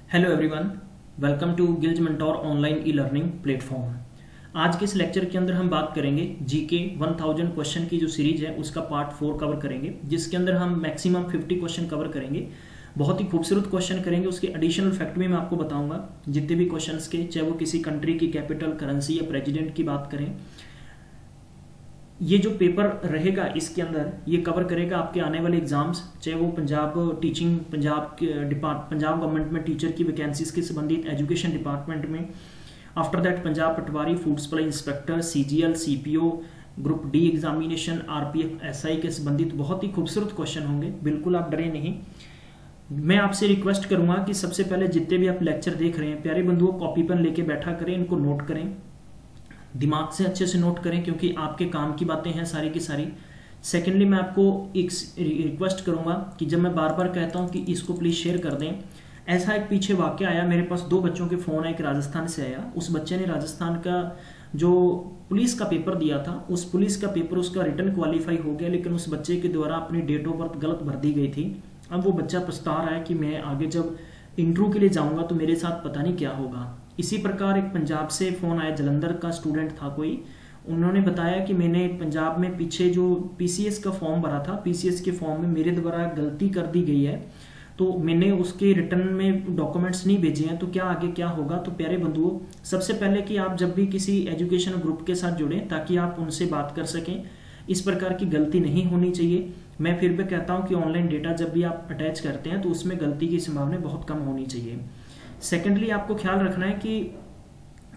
Hello everyone, welcome to Gill's mentor online e learning platform. आज के इस लेक्चर के अंदर हम बात करेंगे जीके 1000 क्वेश्चन की जो सीरीज है उसका पार्ट 4 कवर करेंगे, जिसके अंदर हम मैक्सिमम 50 क्वेश्चन कवर करेंगे। बहुत ही खूबसूरत क्वेश्चन करेंगे। उसके एडिशनल फैक्ट भी मैं आपको बताऊंगा जितने भी क्वेश्चन के, चाहे वो किसी कंट्री की कैपिटल, करेंसी या प्रेजिडेंट की बात करें। ये जो पेपर रहेगा इसके अंदर ये कवर करेगा आपके आने वाले एग्जाम्स, चाहे वो पंजाब टीचिंग, पंजाब गवर्नमेंट में टीचर की वैकेंसीज के संबंधित, एजुकेशन डिपार्टमेंट में, after that Punjab Patwari, food supply inspector, CGL, CPO, group D examination, RPF, SI के संबंधित बहुत ही खूबसूरत क्वेश्चन होंगे। बिल्कुल आप डरे नहीं। मैं आपसे रिक्वेस्ट करूंगा कि सबसे पहले जितने भी आप लेक्चर देख रहे हैं, प्यारे बंधुओं, कॉपी पेन लेके बैठा करें, इनको नोट करें, दिमाग से अच्छे से नोट करें, क्योंकि आपके काम की बातें हैं सारी की सारी। सेकेंडली, मैं आपको एक रिक्वेस्ट करूंगा कि जब मैं बार बार कहता हूं कि इसको प्लीज शेयर कर दें, ऐसा एक पीछे वाकया आया, मेरे पास 2 बच्चों के फोन है, एक राजस्थान से आया। उस बच्चे ने राजस्थान का जो पुलिस का पेपर दिया था, उस पुलिस का पेपर उसका रिटर्न क्वालिफाई हो गया, लेकिन उस बच्चे के द्वारा अपनी डेट ऑफ बर्थ गलत भर दी गई थी। अब वो बच्चा पछता रहा है कि मैं आगे जब इंटरव्यू के लिए जाऊंगा तो मेरे साथ पता नहीं क्या होगा। इसी प्रकार एक पंजाब से फोन आया, जलंधर का स्टूडेंट था कोई, उन्होंने बताया कि मैंने पंजाब में पीछे जो पीसीएस का फॉर्म भरा था, पीसीएस के फॉर्म में मेरे द्वारा गलती कर दी गई है, तो मैंने उसके रिटर्न में डॉक्यूमेंट्स नहीं भेजे हैं, तो क्या आगे क्या होगा। तो प्यारे बंधुओं, सबसे पहले कि आप जब भी किसी एजुकेशन ग्रुप के साथ जुड़ें ताकि आप उनसे बात कर सकें, इस प्रकार की गलती नहीं होनी चाहिए। मैं फिर भी कहता हूं कि ऑनलाइन डेटा जब भी आप अटैच करते हैं तो उसमें गलती की संभावना बहुत कम होनी चाहिए। सेकेंडली, आपको ख्याल रखना है कि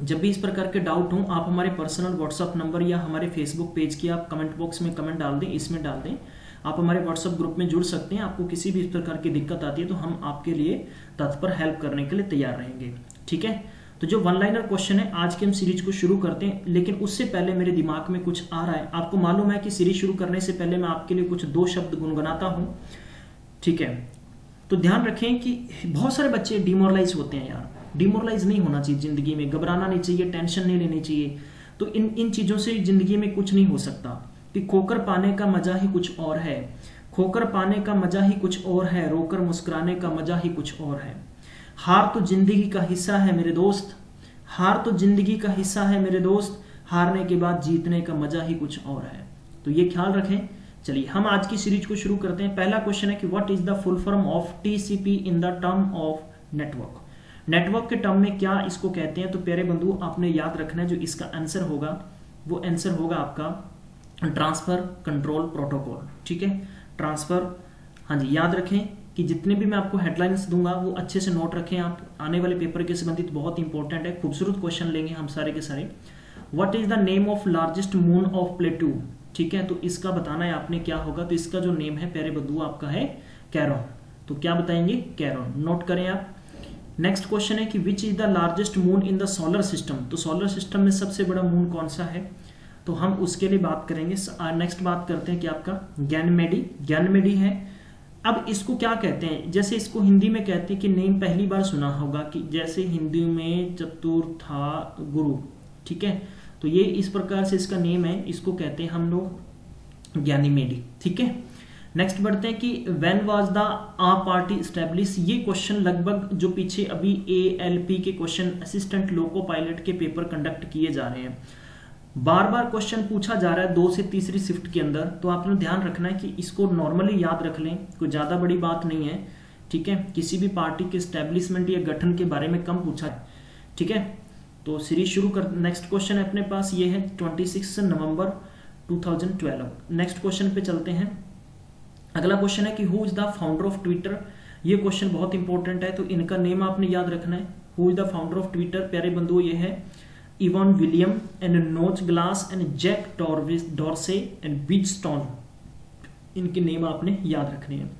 जब भी इस प्रकार के डाउट हों, आप हमारे पर्सनल व्हाट्सएप नंबर या हमारे फेसबुक पेज की आप कमेंट बॉक्स में कमेंट डाल दें, इसमें डाल दें। आप हमारे व्हाट्सएप ग्रुप में जुड़ सकते हैं। आपको किसी भी इस प्रकार की दिक्कत आती है तो हम आपके लिए तत्पर हेल्प करने के लिए तैयार रहेंगे। ठीक है, तो जो वन लाइनर क्वेश्चन है, आज की हम सीरीज को शुरू करते हैं। लेकिन उससे पहले मेरे दिमाग में कुछ आ रहा है। आपको मालूम है कि सीरीज शुरू करने से पहले मैं आपके लिए कुछ 2 शब्द गुनगुनाता हूं। ठीक है, तो ध्यान रखें कि बहुत सारे बच्चे डिमोरलाइज होते हैं। यार, डिमोरलाइज नहीं होना चाहिए जिंदगी में, घबराना नहीं चाहिए, टेंशन नहीं लेनी चाहिए। तो इन चीजों से जिंदगी में कुछ नहीं हो सकता। कि खोकर पाने का मजा ही कुछ और है, खोकर पाने का मजा ही कुछ और है, रोकर मुस्कुराने का मजा ही कुछ और है। हार तो जिंदगी का हिस्सा है मेरे दोस्त, हार तो जिंदगी का हिस्सा है मेरे दोस्त, हारने के बाद जीतने का मजा ही कुछ और है। तो ये ख्याल रखें। चलिए हम आज की सीरीज को शुरू करते हैं। पहला क्वेश्चन है कि what is the full form of TCP in the term of network. Network के टर्म में क्या इसको कहते हैं। तो प्यारे बंधु, आपने याद रखना है जो इसका आंसर होगा वो आंसर होगा आपका ट्रांसफर कंट्रोल प्रोटोकॉल। ठीक है, ट्रांसफर। हाँ जी, याद रखें कि जितने भी मैं आपको हेडलाइंस दूंगा वो अच्छे से नोट रखें आप, आने वाले पेपर के संबंधित बहुत इंपॉर्टेंट है। खूबसूरत क्वेश्चन लेंगे हम सारे के सारे। What is the name of largest moon of प्लेटू। ठीक है, तो इसका बताना है आपने क्या होगा। तो इसका जो नेम है प्यारे बंधुओं आपका है कैरॉन। तो क्या बताएंगे, कैरॉन। नोट करें आप। नेक्स्ट क्वेश्चन है कि विच is the largest moon in the solar system. तो सोलर सिस्टम में सबसे बड़ा मून कौन सा है, तो हम उसके लिए बात करेंगे। नेक्स्ट बात करते हैं कि आपका गैनमेडी। गैनमेडी है। अब इसको क्या कहते हैं, जैसे इसको हिंदी में कहते हैं कि नेम पहली बार सुना होगा कि जैसे हिंदी में चतुर्था गुरु। ठीक है, तो ये इस प्रकार से इसका नेम है, इसको कहते हैं हम लोग गैनीमेडी। ठीक है, नेक्स्ट बढ़ते हैं कि व्हेन वाज द आ पार्टी स्टैब्लिश। ये क्वेश्चन लगभग जो पीछे अभी ALP के क्वेश्चन, असिस्टेंट लोको पायलट के पेपर कंडक्ट किए जा रहे हैं, बार बार क्वेश्चन पूछा जा रहा है 2 से तीसरी शिफ्ट के अंदर। तो आपने ध्यान रखना है कि इसको नॉर्मली याद रख लें, कोई ज्यादा बड़ी बात नहीं है। ठीक है, किसी भी पार्टी के स्टैब्लिशमेंट या गठन के बारे में कम पूछा है। ठीक है, तो सीरीज शुरू कर। नेक्स्ट क्वेश्चन है अपने पास, ये है 26 नवंबर 2012। नेक्स्ट क्वेश्चन पे चलते हैं। अगला क्वेश्चन है कि who is the founder of Twitter. ये क्वेश्चन बहुत इंपॉर्टेंट है, तो इनका नेम आपने याद रखना है। Who is the founder of Twitter, प्यारे बंधुओं, ये है Evan William and Noah Glass and Jack Dorsey and Biz Stone. इनके नेम आपने याद रखने हैं।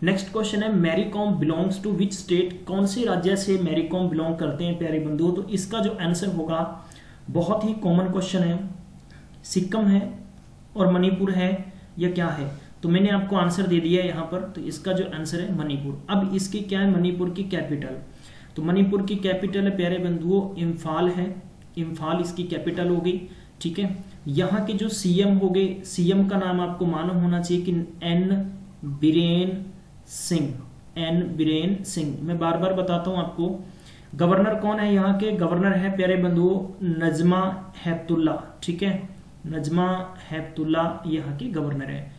नेक्स्ट क्वेश्चन है Mary Kom belongs to which state. कौन से राज्य से मैरी कॉम बिलोंग करते हैं प्यारे बंधुओं। तो इसका जो आंसर होगा बहुत ही कॉमन क्वेश्चन है, सिक्किम है और मणिपुर है या क्या है। तो मैंने आपको आंसर दे दिया है यहाँ पर। तो इसका जो आंसर है मणिपुर। अब इसकी क्या है, मणिपुर की कैपिटल। तो मणिपुर की कैपिटल है प्यारे बंधुओं इम्फाल है। इम्फाल इसकी कैपिटल होगी। ठीक है, यहाँ के जो सीएम हो गए, सीएम का नाम आपको मालूम होना चाहिए कि N बीरेन सिंह। एन बीरेन सिंह। मैं बार बार बताता हूं आपको, गवर्नर कौन है यहाँ के? गवर्नर है प्यारे बंधुओं नजमा हेपतुल्ला, ठीक है, नजमा हेपतुल्ला यहाँ की गवर्नर है,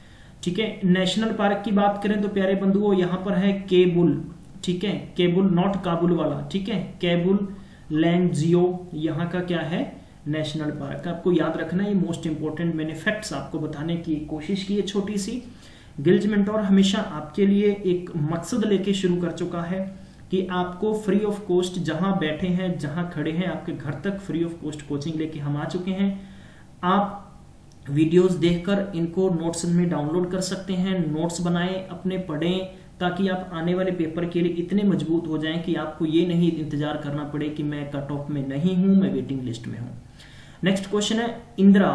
ठीक है। नेशनल पार्क की बात करें तो प्यारे बंधुओं यहाँ पर है केबुल, ठीक है, केबुल, नॉट काबुल वाला, ठीक है, केबुल लैंगजियो यहाँ का क्या है? National park. आपको याद रखना है, ये मोस्ट इंपोर्टेंट मैंने फैक्ट्स आपको बताने की कोशिश की है छोटी सी। गिल्ज मेंटोर हमेशा आपके लिए एक मकसद लेके शुरू कर चुका है कि आपको फ्री ऑफ कॉस्ट, जहां बैठे हैं, जहां खड़े हैं, आपके घर तक फ्री ऑफ कॉस्ट कोचिंग लेके हम आ चुके हैं। आप वीडियोस देखकर इनको नोट्स में डाउनलोड कर सकते हैं, नोट्स बनाएं, अपने पढ़ें, ताकि आप आने वाले पेपर के लिए इतने मजबूत हो जाएं कि आपको ये नहीं इंतजार करना पड़े कि मैं कट ऑफ में नहीं हूं, मैं वेटिंग लिस्ट में हूं। नेक्स्ट क्वेश्चन है, Indira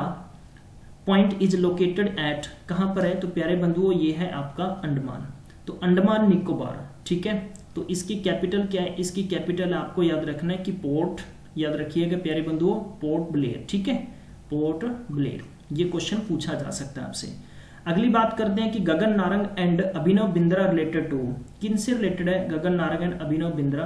point is located at, कहां पर है? तो प्यारे बंधुओं ये है आपका अंडमान, तो अंडमान निकोबार, ठीक है। तो इसकी कैपिटल क्या है? इसकी कैपिटल आपको याद रखना है कि पोर्ट, याद रखिएगा प्यारे बंधुओं, पोर्ट ब्लेयर, ठीक है, पोर्ट ब्लेयर। ये क्वेश्चन पूछा जा सकता है आपसे। अगली बात करते हैं कि Gagan Narang and Abhinav Bindra related to, किन से रिलेटेड है गगन नारंग एंड अभिनव बिंद्रा?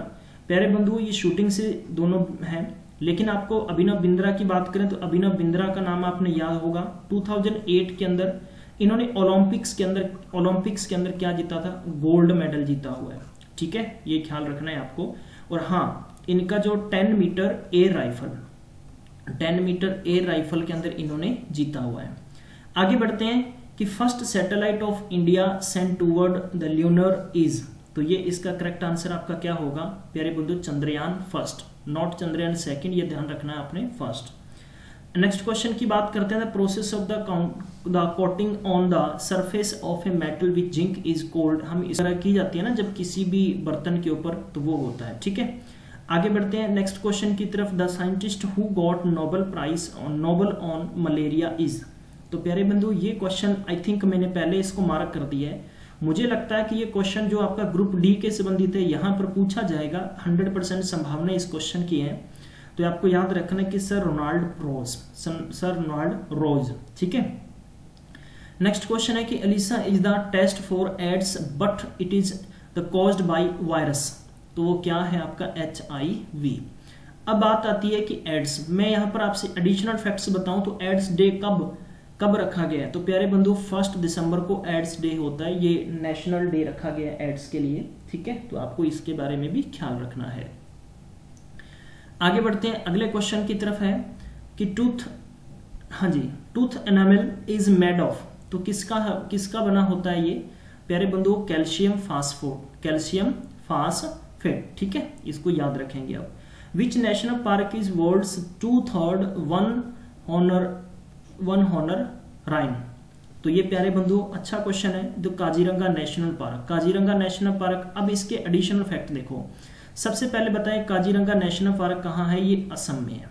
प्यारे बंधुओं ये शूटिंग से दोनों हैं, लेकिन आपको अभिनव बिंद्रा की बात करें तो अभिनव बिंद्रा का नाम आपने याद होगा, 2008 के अंदर इन्होंने ओलंपिक्स के अंदर क्या जीता था? गोल्ड मेडल जीता हुआ है, ठीक है, ये ख्याल रखना है आपको। और हाँ, इनका जो 10 मीटर एयर राइफल के अंदर इन्होंने जीता हुआ है। आगे बढ़ते हैं कि first satellite of India sent toward the lunar is, तो ये इसका करेक्ट आंसर आपका क्या होगा प्यारे बंधु? Chandrayaan first, not Chandrayaan second, ये ध्यान रखना है आपने, फर्स्ट। नेक्स्ट क्वेश्चन की बात करते हैं, the process of the coating on the surface of a metal with zinc is called, हम इस तरह की जाती है ना जब किसी भी बर्तन के ऊपर, तो वो होता है, ठीक है। आगे बढ़ते हैं नेक्स्ट क्वेश्चन की तरफ, the scientist who got Nobel on malaria is, तो प्यारे बंधु ये क्वेश्चन आई थिंक मैंने पहले इसको मार्क कर दिया है। मुझे लगता है कि ये क्वेश्चन जो आपका ग्रुप डी के संबंधित है यहाँ पर पूछा जाएगा, 100% संभावना इस क्वेश्चन की है। तो आपको याद रखना है कि सर रोनाल्ड रोज, ठीक है। नेक्स्ट क्वेश्चन है कि ELISA is the test for AIDS but it is the caused by virus, तो वो क्या है आपका? HIV। अब बात आती है कि एड्स, मैं यहाँ पर आपसे एडिशनल फैक्ट्स बताऊं तो एड्स डे कब रखा गया है? तो प्यारे बंधु 1 दिसंबर को एड्स डे होता है, ये नेशनल डे रखा गया है एड्स के लिए, ठीक है। तो आपको इसके बारे में भी ख्याल रखना है। आगे बढ़ते हैं, अगले क्वेश्चन की तरफ है कि tooth enamel is made of, तो किसका बना होता है ये प्यारे बंधु? कैल्शियम फास्फेट, ठीक है, इसको याद रखेंगे आप। Which national park is world's 2/3 one हॉनर राइन, तो ये प्यारे बंधु अच्छा क्वेश्चन है। तो काजीरंगा नेशनल पार्क, अब इसके एडिशनल फैक्ट देखो। सबसे पहले बताएं काजीरंगा नेशनल पार्क कहाँ है? ये असम में है।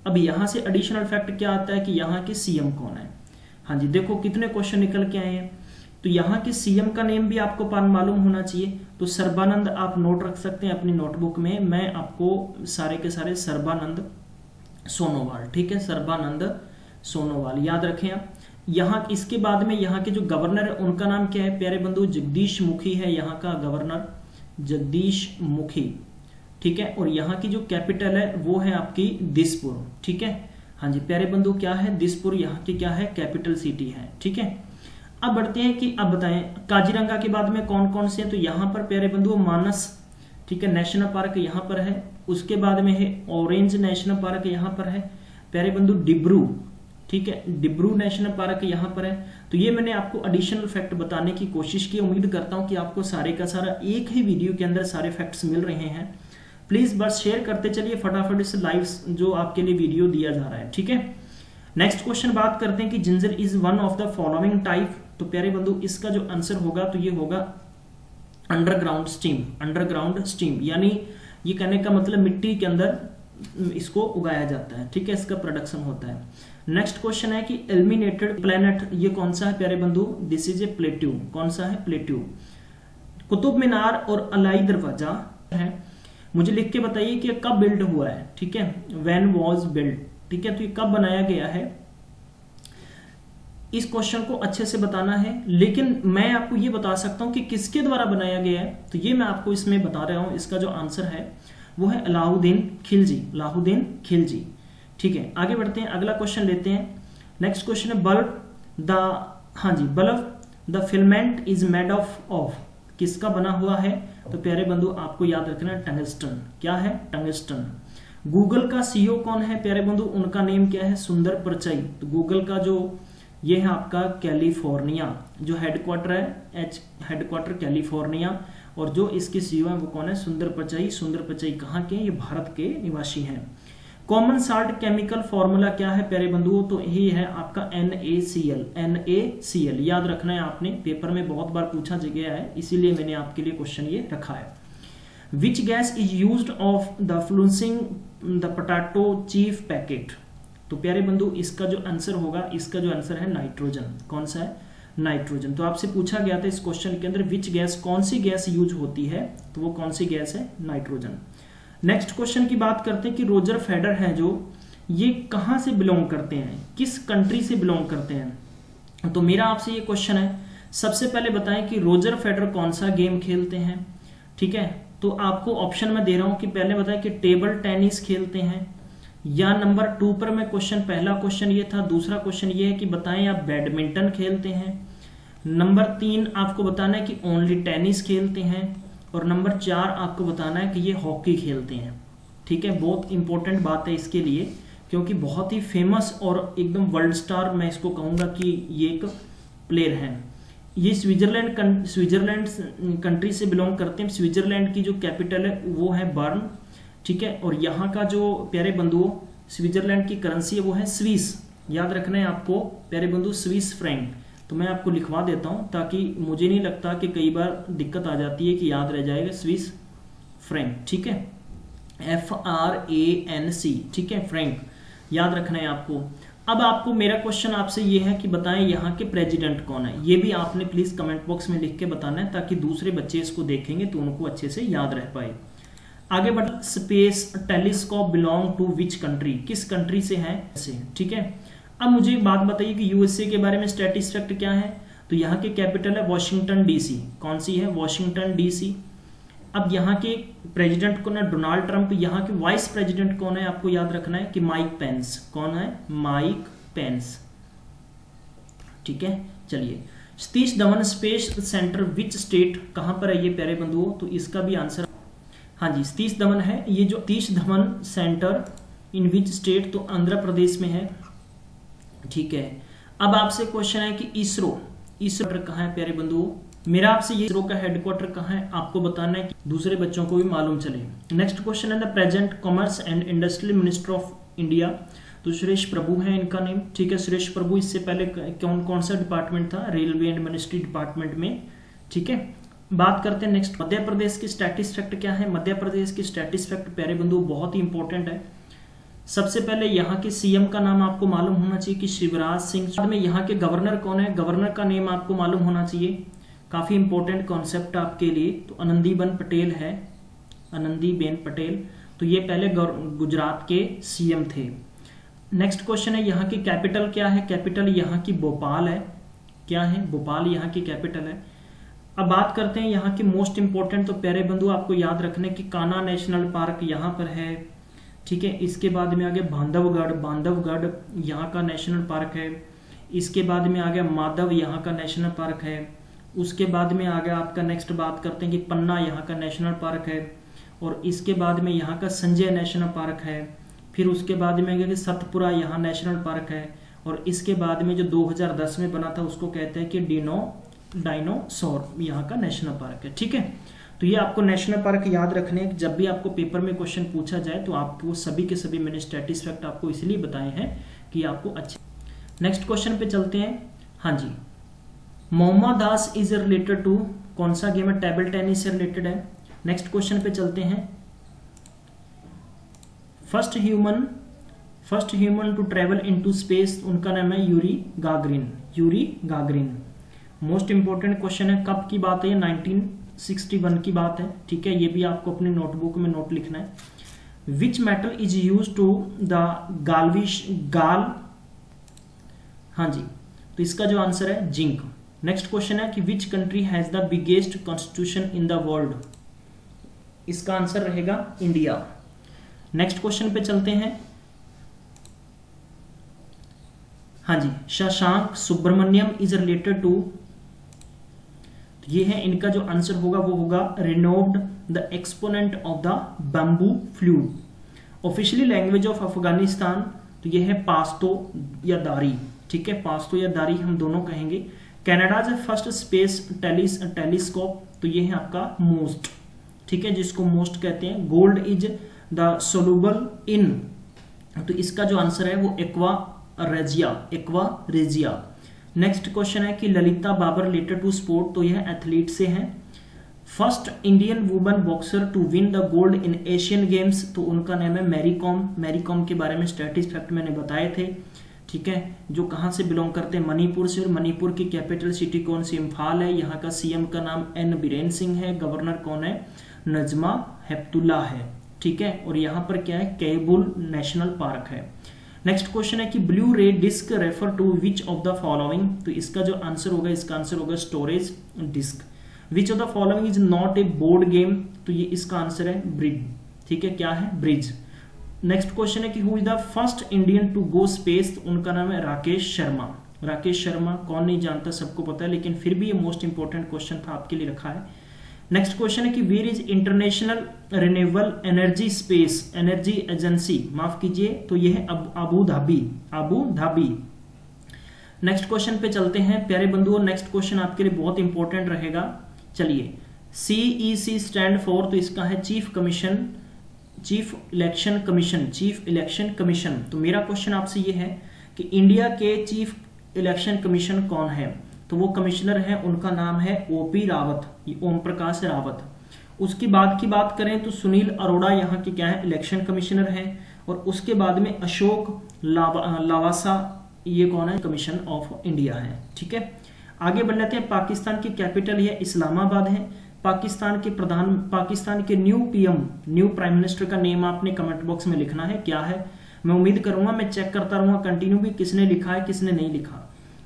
अब यहाँ से एडिशनल फैक्ट क्या आता है कि यहाँ के सीएम कौन है? हाँ जी, देखो कितने क्वेश्चन निकल के आए हैं। तो यहाँ के सीएम का नेम भी आपको मालूम होना चाहिए, तो सर्बानंद आप नोट रख सकते हैं अपनी नोटबुक में। मैं आपको सारे के सारे सर्बानंद सोनोवाल, ठीक है, सर्बानंद सोनोवाल याद रखें आप। यहाँ इसके बाद में यहाँ के जो गवर्नर है उनका नाम क्या है प्यारे बंधु? जगदीश मुखी है यहाँ का गवर्नर, जगदीश मुखी, ठीक है। और यहाँ की जो कैपिटल है वो है आपकी दिसपुर, ठीक है। हाँ जी प्यारे बंधु, क्या है? दिसपुर यहाँ की क्या है? कैपिटल सिटी है, ठीक है। अब बढ़ते हैं कि अब बताएं काजीरंगा के बाद में कौन कौन से हैं। तो यहाँ पर प्यारे बंधु मानस, ठीक है, नेशनल पार्क यहाँ पर है। उसके बाद में है ऑरेंज नेशनल पार्क यहाँ पर है प्यारे बंधु। डिब्रू, ठीक है, डिब्रू नेशनल पार्क यहाँ पर है। तो ये मैंने आपको एडिशनल फैक्ट बताने की कोशिश की। उम्मीद करता हूँ कि आपको सारे का सारा एक ही वीडियो के अंदर सारे फैक्ट्स मिल रहे हैं। प्लीज बस शेयर करते चलिए फटाफट इस लाइव जो आपके लिए वीडियो दिया जा रहा है, ठीक है। नेक्स्ट क्वेश्चन बात करते हैं कि ginger is one of the following type. तो प्यारे बंधु इसका जो आंसर होगा तो ये होगा अंडरग्राउंड स्टीम, यानी ये कहने का मतलब मिट्टी के अंदर इसको उगाया जाता है, ठीक है, इसका प्रोडक्शन होता है। नेक्स्ट क्वेश्चन है कि एलिमिनेटेड प्लेनेट ये कौन सा है प्यारे बंधु? This is a plateau. कौन सा है? प्लेट्यू। कुतुब मीनार और अलाई दरवाजा है, मुझे लिख के बताइए कि कब बिल्ड हुआ है, ठीक है, व्हेन वाज बिल्ड, ठीक है। तो ये कब बनाया गया है? इस क्वेश्चन को अच्छे से बताना है, लेकिन मैं आपको ये बता सकता हूं कि किसके द्वारा बनाया गया है, तो ये मैं आपको इसमें बता रहा हूं। इसका जो आंसर है वो है अलाउद्दीन खिलजी, अलाउद्दीन खिलजी। ठीक है, आगे बढ़ते हैं, अगला क्वेश्चन लेते हैं। नेक्स्ट क्वेश्चन है bulb the filament is made of किसका बना हुआ है, तो प्यारे बंधु आपको याद रखना है टंगस्टन। क्या है? टंगस्टन। गूगल का सीईओ कौन है प्यारे बंधु, उनका नेम क्या है? सुंदर पिचाई। तो गूगल का जो ये है आपका कैलिफोर्निया, जो हेडक्वार्टर है, हेडक्वार्टर कैलिफोर्निया, और जो इसके सीईओ है वो कौन है? सुंदर पिचाई। सुंदर पिचाई कहाँ के? ये भारत के निवासी हैं। कॉमन साल्ट केमिकल फॉर्मूला क्या है प्यारे बंधुओं, तो ये है आपका NaCl। NaCl याद रखना है आपने, पेपर में बहुत बार पूछा गया है, इसीलिए मैंने आपके लिए क्वेश्चन ये रखा है। Which gas is used of the flushing the potato chip packet, तो प्यारे बंधु इसका जो आंसर होगा, इसका जो आंसर है नाइट्रोजन। कौन सा है? नाइट्रोजन। तो आपसे पूछा गया था इस क्वेश्चन के अंदर विच गैस, कौन सी गैस यूज होती है, तो वो कौन सी गैस है? नाइट्रोजन। नेक्स्ट क्वेश्चन की बात करते हैं कि रोजर फेडर है जो, ये कहां से बिलोंग करते हैं, किस कंट्री से बिलोंग करते हैं। तो मेरा आपसे ये क्वेश्चन है, सबसे पहले बताएं कि रोजर फेडर कौन सा गेम खेलते हैं। ठीक है, तो आपको ऑप्शन में दे रहा हूं कि पहले बताएं कि टेबल टेनिस खेलते हैं, या नंबर 2 पर मैं क्वेश्चन, पहला क्वेश्चन ये था, दूसरा क्वेश्चन ये है कि बताएं आप बैडमिंटन खेलते हैं, नंबर 3 आपको बताना है कि ओनली टेनिस खेलते हैं, और नंबर 4 आपको बताना है कि ये हॉकी खेलते हैं। ठीक है, बहुत इंपॉर्टेंट बात है इसके लिए, क्योंकि बहुत ही फेमस और एकदम वर्ल्ड स्टार मैं इसको कहूंगा कि ये एक प्लेयर हैं। ये स्विट्जरलैंड कंट्री से बिलोंग करते हैं। स्विट्जरलैंड की जो कैपिटल है वो है बर्न। ठीक है, और यहाँ का जो प्यारे बंधुओं स्विट्जरलैंड की करेंसी है वो है स्विस। याद रखना है आपको प्यारे बंधु, स्विस फ्रैंक। तो मैं आपको लिखवा देता हूं ताकि मुझे नहीं लगता कि कई बार दिक्कत आ जाती है कि याद रह जाएगा, स्विस फ्रैंक। ठीक है, FRANC। ठीक है, फ्रैंक याद रखना है आपको। अब आपको मेरा क्वेश्चन आपसे ये है कि बताएं यहाँ के प्रेसिडेंट कौन है। ये भी आपने प्लीज कमेंट बॉक्स में लिख के बताना है, ताकि दूसरे बच्चे इसको देखेंगे तो उनको अच्छे से याद रह पाए। आगे बढ़, space telescope belong to which country, किस कंट्री से है। ठीक है, अब मुझे एक बात बताइए कि यूएसए के बारे में स्टैटिस फैक्ट क्या है, तो यहाँ की कैपिटल है वॉशिंगटन DC। कौन सी है? Washington DC। अब यहाँ के प्रेसिडेंट कौन है? Donald Trump. यहाँ के वाइस प्रेसिडेंट कौन है? आपको याद रखना है कि माइक पेंस। कौन है? Mike Pence. ठीक है, चलिए, Satish Dhawan space centre which state, कहां पर है ये प्यारे बंधुओं, तो इसका भी आंसर हाँ जी सतीश धवन है। ये जो Satish Dhawan centre in which state, तो आंध्र प्रदेश में है। ठीक है, अब आपसे क्वेश्चन है कि इसरो कहाँ है प्यारे बंधुओं। मेरा आपसे ये इसरो का हेडक्वार्टर कहाँ है आपको बताना है कि दूसरे बच्चों को भी मालूम चले। नेक्स्ट क्वेश्चन है the present commerce and industrial minister of India, तो सुरेश प्रभु है इनका नेम। ठीक है, सुरेश प्रभु। इससे पहले कौन सा डिपार्टमेंट था? रेलवे एंड मिनिस्ट्री डिपार्टमेंट में। ठीक है, बात करते हैं नेक्स्ट, मध्य प्रदेश की स्टैटिस फैक्ट क्या है। मध्य प्रदेश की स्टैटिस फैक्ट प्यारे बंधु बहुत ही इंपॉर्टेंट है। सबसे पहले यहाँ के सीएम का नाम आपको मालूम होना चाहिए कि शिवराज सिंह। में यहाँ के गवर्नर कौन है? गवर्नर का नेम आपको मालूम होना चाहिए, काफी इंपॉर्टेंट कॉन्सेप्ट आपके लिए। तो आनंदीबेन पटेल है, आनंदीबेन पटेल। तो ये पहले गुजरात के सीएम थे। नेक्स्ट क्वेश्चन है यहाँ की कैपिटल क्या है। कैपिटल यहाँ की भोपाल है। क्या है? भोपाल यहाँ की कैपिटल है। अब बात करते हैं यहाँ की मोस्ट इंपोर्टेंट, तो प्यारे बंधु आपको याद रखने की कान्हा नेशनल पार्क यहाँ पर है। ठीक है, इसके बाद में आ गया बांधवगढ़ यहाँ का नेशनल पार्क है। इसके बाद में आ गया माधव यहाँ का नेशनल पार्क है। उसके बाद में आ गया आपका नेक्स्ट बात करते हैं कि पन्ना यहाँ का नेशनल पार्क है। और इसके बाद में यहाँ का संजय नेशनल पार्क है। फिर उसके बाद में आ गया कि सतपुरा यहाँ नेशनल पार्क है। और इसके बाद में जो 2010 में बना था उसको कहते हैं कि डायनासोर यहाँ का नेशनल पार्क है। ठीक है, तो ये आपको नेशनल पार्क याद रखने, जब भी आपको पेपर में क्वेश्चन पूछा जाए तो आपको सभी के सभी मैंने स्टैटिस फैक्ट आपको इसलिए बताए हैं कि आपको अच्छे। नेक्स्ट क्वेश्चन पे चलते हैं। हाँ जी, Mohammad Das is related to कौन सा गेम है? टेबल टेनिस से रिलेटेड है। नेक्स्ट क्वेश्चन पे चलते हैं। First human to travel into space, उनका नाम है Yuri Gagarin. Most important question है, कब की बात है? 1961 की बात है। ठीक है, ये भी आपको अपनी नोटबुक में नोट लिखना है। Which metal is use to the गाल, हाँ जी, तो इसका जो आंसर है जिंक। नेक्स्ट क्वेश्चन है कि which country has the biggest constitution in the world, इसका आंसर रहेगा इंडिया। नेक्स्ट क्वेश्चन पे चलते हैं। हाँ जी, Shashank Subramaniam is related to, ये है इनका जो आंसर होगा वो होगा renowned the exponent of the bamboo flute. Officially language of Afghanistan, तो ये है पाश्तो या दारी, ठीक है, पाश्तो या दारी हम दोनों कहेंगे। कनाडाज फर्स्ट स्पेस टेलीस्कोप, तो ये है आपका मोस्ट, ठीक है, जिसको मोस्ट कहते हैं। गोल्ड इज द सोलुबल इन, तो इसका जो आंसर है वो एक्वा रेजिया। नेक्स्ट क्वेश्चन है कि Lalita Babar related to sport, तो यह एथलीट से है। First Indian women boxer to win the gold in Asian games, तो उनका नाम है मैरी कॉम। मैरी कॉम के बारे में स्टैटिस फैक्ट मैंने बताए थे, ठीक है, जो कहां से बिलोंग करते हैं, मणिपुर से। और मणिपुर की कैपिटल सिटी कौन सी, इम्फाल है। यहाँ का सीएम का नाम एन बीरेन सिंह है। गवर्नर कौन है, नजमा हेप्तुल्ला है, ठीक है। और यहाँ पर क्या है, केबुल नेशनल पार्क है। नेक्स्ट क्वेश्चन है कि Blu ray disc refer to which of the following, तो इसका जो आंसर होगा, इसका आंसर होगा storage disc. Which of the following is not a board game, तो ये इसका आंसर है ब्रिज, ठीक है, क्या है, ब्रिज। नेक्स्ट क्वेश्चन है कि who is the first Indian to go space, तो उनका नाम है राकेश शर्मा। राकेश शर्मा कौन नहीं जानता, सबको पता है, लेकिन फिर भी ये मोस्ट इंपॉर्टेंट क्वेश्चन था, आपके लिए रखा है। नेक्स्ट क्वेश्चन है कि where is international renewable energy space energy agency, माफ कीजिए, तो ये है अबू धाबी। नेक्स्ट क्वेश्चन पे चलते हैं प्यारे बंधुओं। नेक्स्ट क्वेश्चन आपके लिए बहुत इंपॉर्टेंट रहेगा। चलिए, CEC स्टैंड फॉर, तो इसका है चीफ इलेक्शन कमीशन। तो मेरा क्वेश्चन आपसे ये है कि इंडिया के चीफ इलेक्शन कमीशन कौन है, तो वो कमिश्नर है, उनका नाम है OP रावत, ओम प्रकाश रावत। उसके बाद की बात करें तो सुनील अरोड़ा यहाँ के क्या है, इलेक्शन कमिश्नर हैं। और उसके बाद में अशोक लावासा, ये कौन है, कमीशन ऑफ इंडिया है, ठीक है। आगे बढ़ लेते हैं। पाकिस्तान की कैपिटल ये इस्लामाबाद है। पाकिस्तान के न्यू प्राइम मिनिस्टर का नेम आपने कमेंट बॉक्स में लिखना है, क्या है। मैं उम्मीद करूंगा, मैं चेक करता रहूंगा कंटिन्यू भी किसने लिखा है किसने नहीं लिखा।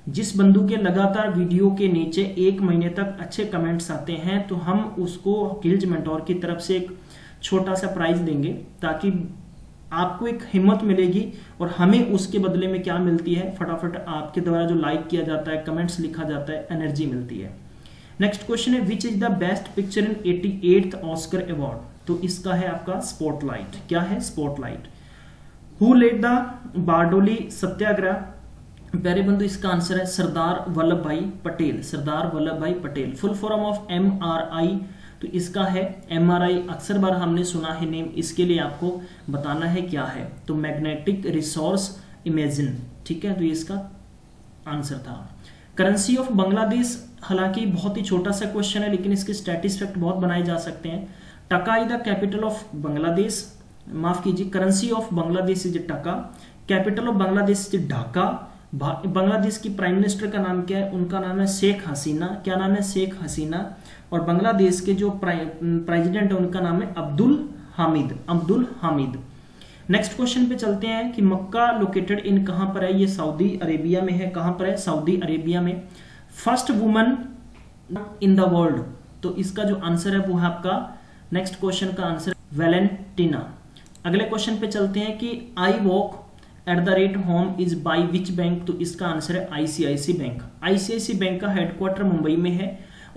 जिस बंधु के लगातार वीडियो के नीचे 1 महीने तक अच्छे कमेंट्स आते हैं, तो हम उसको गिल्ज मेंटोर की तरफ से एक छोटा सा प्राइज देंगे, ताकि आपको एक हिम्मत मिलेगी और हमें उसके बदले में क्या मिलती है, फटाफट आपके द्वारा जो लाइक किया जाता है, कमेंट्स लिखा जाता है, एनर्जी मिलती है। नेक्स्ट क्वेश्चन है which is the best picture in 88th Oscar award, तो इसका है आपका स्पॉटलाइट। क्या है, spotlight. Who led the Bardoli Satyagraha, प्यारे बंधु इसका आंसर है सरदार वल्लभ भाई पटेल। सरदार वल्लभ भाई Patel. Full form of MRI, तो इसका है MRI, अक्सर बार हमने सुना है नेम, इसके लिए आपको बताना है क्या है, तो मैग्नेटिक रिसोर्स इमेजिन, ठीक है, तो ये इसका आंसर था। करेंसी ऑफ बांग्लादेश, हालांकि बहुत ही छोटा सा क्वेश्चन है, लेकिन इसके स्टैटिस फैक्ट बहुत बनाए जा सकते हैं। टका is the capital of Bangladesh, माफ कीजिए, करेंसी ऑफ बांग्लादेश इज टका, capital of Bangladesh is Dhaka. Bangladesh की प्राइम मिनिस्टर का नाम क्या है, उनका नाम है शेख हसीना। क्या नाम है, शेख हसीना। और बांग्लादेश के जो प्रेसिडेंट है उनका नाम है अब्दुल हामिद। नेक्स्ट क्वेश्चन पे चलते हैं कि मक्का लोकेटेड इन कहां पर है, ये सऊदी अरेबिया में है। कहां पर है, सऊदी अरेबिया में। First woman in the world, तो इसका जो आंसर है वो है आपका नेक्स्ट क्वेश्चन का आंसर वैलेंटीना। अगले क्वेश्चन पे चलते हैं कि I walk @home is by which bank, तो इसका आंसर है ICICI बैंक। ICICI बैंक का हेडक्वार्टर मुंबई में है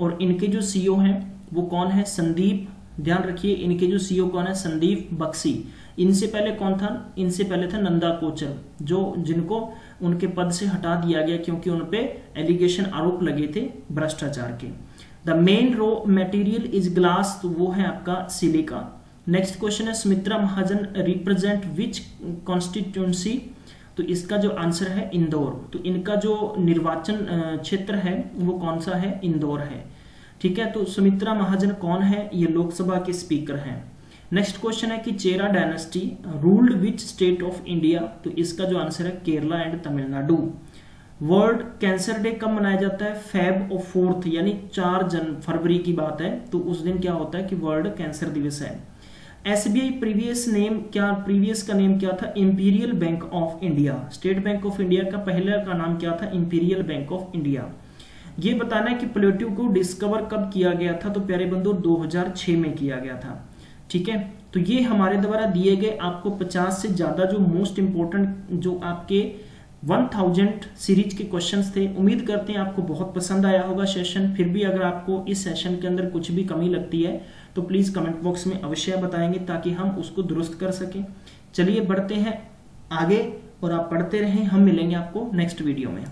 और इनके जो CEO हैं वो कौन है, संदीप, ध्यान रखिए, इनके जो CEO कौन है, संदीप बख्शी। इनसे पहले कौन था, इनसे पहले था नंदा कोचर, जिनको उनके पद से हटा दिया गया क्योंकि उन पे एलिगेशन, आरोप लगे थे भ्रष्टाचार के। The main raw material is glass, तो वो है आपका सिलिका। नेक्स्ट क्वेश्चन है Sumitra Mahajan represent which constituency, तो इसका जो आंसर है इंदौर। तो इनका जो निर्वाचन क्षेत्र है वो कौन सा है, इंदौर है, ठीक है। तो सुमित्रा महाजन कौन है, ये लोकसभा के स्पीकर हैं। नेक्स्ट क्वेश्चन है कि Chera dynasty ruled which state of India, तो इसका जो आंसर है Kerala and Tamil Nadu. World cancer day कब मनाया जाता है, Feb 4, यानी 4 फरवरी की बात है, तो उस दिन क्या होता है कि वर्ल्ड कैंसर दिवस है। एसबीआई प्रीवियस का नेम क्या था? Imperial bank of India. State bank of India का पहले का नाम क्या था? Imperial bank of India. ये बताना है कि प्लेटो को डिस्कवर कब किया गया था? तो प्यारे बंधु 2006 में किया गया था। ठीक है, तो ये हमारे द्वारा दिए गए आपको 50 से ज्यादा जो मोस्ट इंपोर्टेंट जो आपके 1000 सीरीज के क्वेश्चंस थे। उम्मीद करते हैं आपको बहुत पसंद आया होगा सेशन। फिर भी अगर आपको इस सेशन के अंदर कुछ भी कमी लगती है तो प्लीज कमेंट बॉक्स में अवश्य बताएंगे ताकि हम उसको दुरुस्त कर सकें। चलिए बढ़ते हैं आगे और आप पढ़ते रहें। हम मिलेंगे आपको नेक्स्ट वीडियो में।